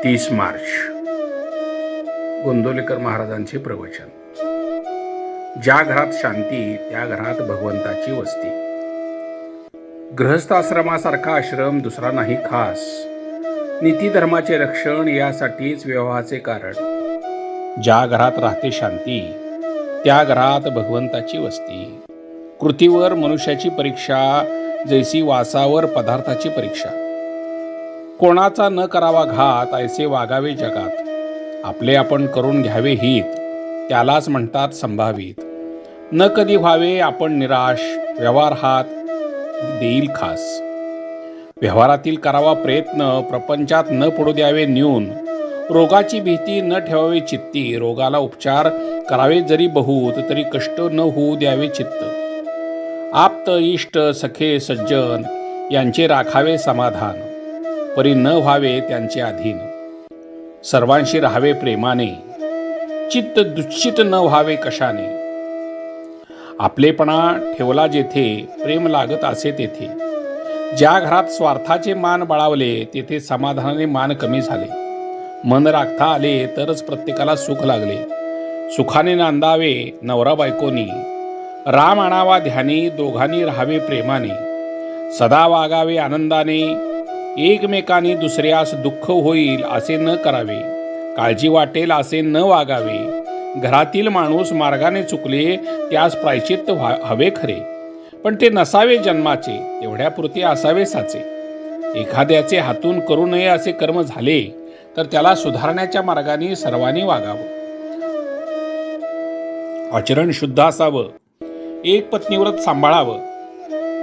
30 मार्च गोंदवलेकर महाराजांचे प्रवचन. ज्या घरात शांती त्या घरात भगवंताची वस्ती. गृहस्थाश्रमासारखा आश्रम दुसरा नाही खास. नीती धर्माचे रक्षण यासाठीच विवाहाचे कारण. ज्या घरात राहते शांती त्या घरात भगवंताची वस्ती. कृतीवर मनुष्याची परीक्षा जैसी वासावर पदार्थाची परीक्षा. कोणाचा न करावा घात ऐसे वागावे जगात. आपले आपण करून घ्यावे हित त्यालाच म्हणतात संभावित. न कधी व्हावे आपण निराश व्यवहार हात देईल खास. व्यवहारातील करावा प्रयत्न प्रपंचात न पडू द्यावे न्यून. रोगाची भीती न ठेवावी चित्ती. रोगाला उपचार करावे जरी बहुत तरी कष्ट न होऊ द्यावे चित्त. आप्त इष्ट सखे सज्जन यांचे राखावे समाधान. परी न व्हावे त्यांचे अधीन. सर्वांशी राहावे प्रेमाने चित्त दुश्चित न व्हावे कशाने. आपलेपणा ठेवला जेथे प्रेम लागत असे तेथे. ज्या घरात स्वार्थाचे मान बळावले तेथे समाधानाने मान कमी झाले. मन राखता आले तरच प्रत्येकाला सुख लागले. सुखाने नांदावे नवरा बायकोनी. राम आणावा ध्यानी दोघांनी राहावे प्रेमाने. सदा वागावे आनंदाने एकमेकांनी. दुसऱ्यास दुःख होईल असे न करावे. काळजी वाटेल असे न वागावे. घरातील माणूस मार्गाने चुकले त्यास प्रायश्चित्त हवे खरे. पण ते नसावे जन्माचे तेवढ्यापुरते असावे साचे. एखाद्याचे हातून करू नये असे कर्म झाले तर त्याला सुधारण्याच्या मार्गाने सर्वांनी वागावं. आचरण शुद्ध असावं. एक पत्नीव्रत सांभाळावं.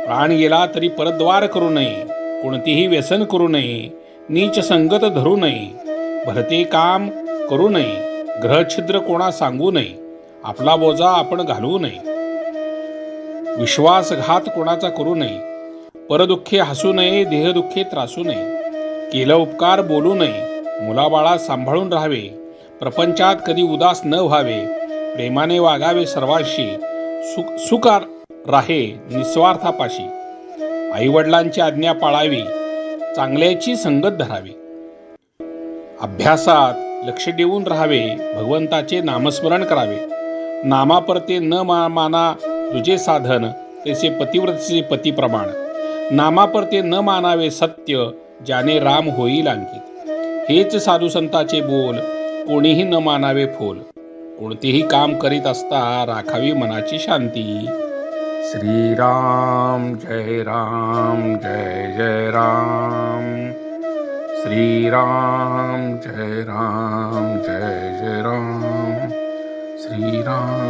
प्राण गेला तरी परद्वार करू नये. कोणतेही व्यसन करू नये. नीच संगत धरू नये. भरते काम करू नये. ग्रहछिद्र कोणा सांगू नये. आपला बोजा आपण घालवू नये. विश्वासघात कोणाचा करू नये. परदुःखे हसू नये. देहदुःखे त्रासू नये. केला उपकार बोलू नये. मुलाबाळा सांभाळून राहावे. प्रपंचात कधी उदास न व्हावे. प्रेमाने वागावे सर्वांशी. सुख राहे निस्वार्थापाशी. आईवडिलांची आज्ञा पाळावी. चांगल्याची संगत धरावी. अभ्यासात लक्ष देऊन राहावे. भगवंताचे नामस्मरण करावे. नामापरते न माना तुझे साधन तैसे पतिव्रतेचे पती प्रमाण. नामापरते न मानावे सत्य ज्याने राम होईल अंकित. हेच साधू संताचे बोल कोणीही न मानावे फोल. कोणतेही काम करीत असता राखावी मनाची शांती. श्रीराम जय राम जय जय राम. श्रीराम जय राम जय जय राम. श्रीराम